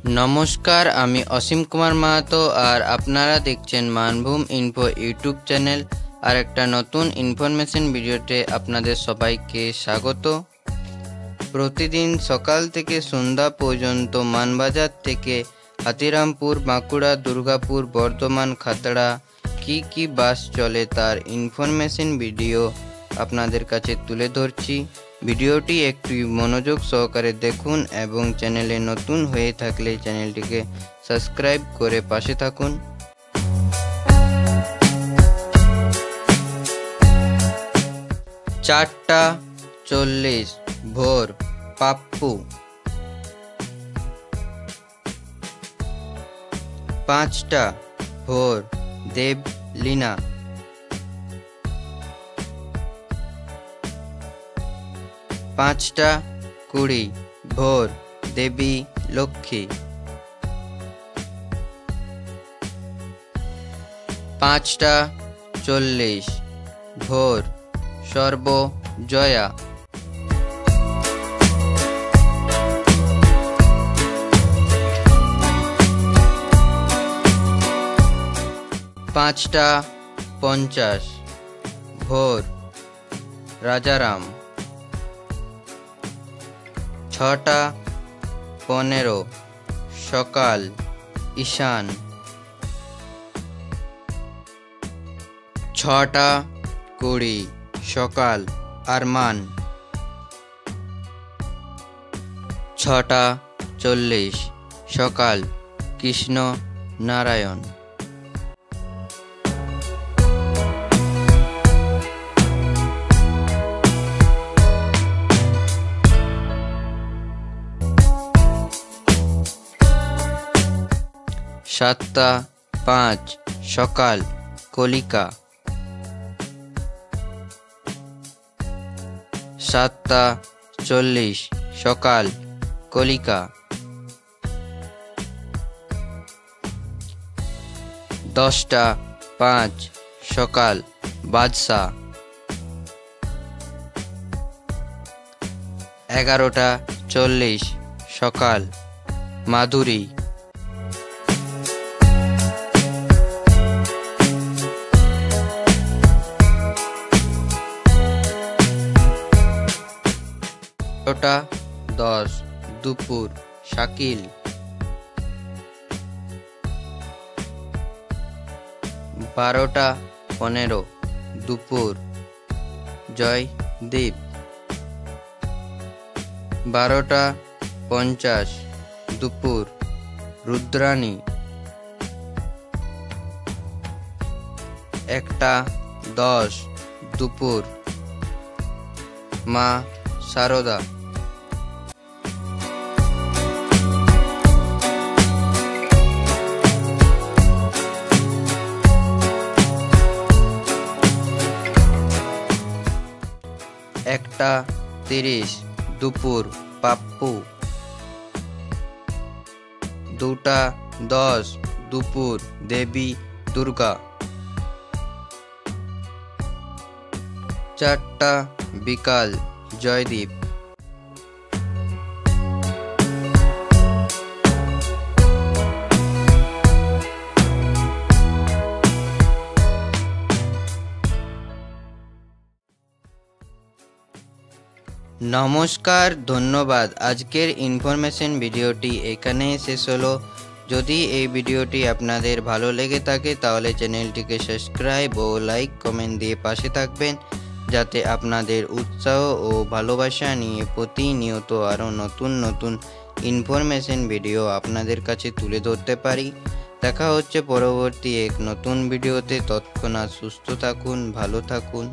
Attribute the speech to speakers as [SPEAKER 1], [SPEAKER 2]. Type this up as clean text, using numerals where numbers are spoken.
[SPEAKER 1] नमस्कार आमी असीम कुमार माहातो और आपनारा देखছেন মানভূম ইনফো ইউটিউব চ্যানেল और একটা নতুন ইনফরমেশন ভিডিওতে আপনাদের সবাইকে স্বাগত। প্রতিদিন সকাল থেকে সন্ধ্যা পর্যন্ত মানবাজার থেকে হাতিরামপুর, বাঁকুড়া, দুর্গাপুর, বর্ধমান, খাতড়া কি বাস চলে তার ইনফরমেশন ভিডিও আপনাদের কাছে তুলে ধরছি। ভিডিওটি একটু মনোযোগ সহকারে দেখুন এবং চ্যানেলে নতুন হয়ে থাকলে চ্যানেলটিকে সাবস্ক্রাইব করে পাশে থাকুন। 4:40 ভোর পাপ্পু। 5টা ভোর দেবলীনা। 5:20 ভোর দেবী লক্ষ্মী। 5:40 ভোর সর্বজয়া। 5:50 ভোর রাজারাম। 6:15 সকাল ঈশান। 6:20 সকাল আরমান। 6:40 সকাল কৃষ্ণ নারায়ণ। 7:05 সকাল কলিকা। 7:40 সকাল কলিকা। 10:05 সকাল বাদশাহ। 11:40 সকাল মাধুরী। 12:10 দুপুর শাকিল। 12:15 দুপুর জয়দীপ। 12:50 দুপুর রুদ্রাণী। 1:10 দুপুর মা সারদা। 1:30 দুপুর পাপ্পু। 2:10 দুপুর দেবী দুর্গা। 4টা বিকাল জয়দীপ। নমস্কার, ধন্যবাদ। আজকের ইনফরমেশন ভিডিওটি এখানেই শেষ হলো। যদি এই ভিডিওটি আপনাদের ভালো লেগে থাকে তাহলে চ্যানেলটিকে সাবস্ক্রাইব ও লাইক কমেন্ট দিয়ে পাশে থাকবেন, যাতে আপনাদের উৎসাহ ও ভালোবাসা নিয়ে প্রতিনিয়ত আরও নতুন ইনফরমেশন ভিডিও আপনাদের কাছে তুলে ধরতে পারি। দেখা হচ্ছে পরবর্তী এক নতুন ভিডিওতে। তৎক্ষণাৎ সুস্থ থাকুন, ভালো থাকুন।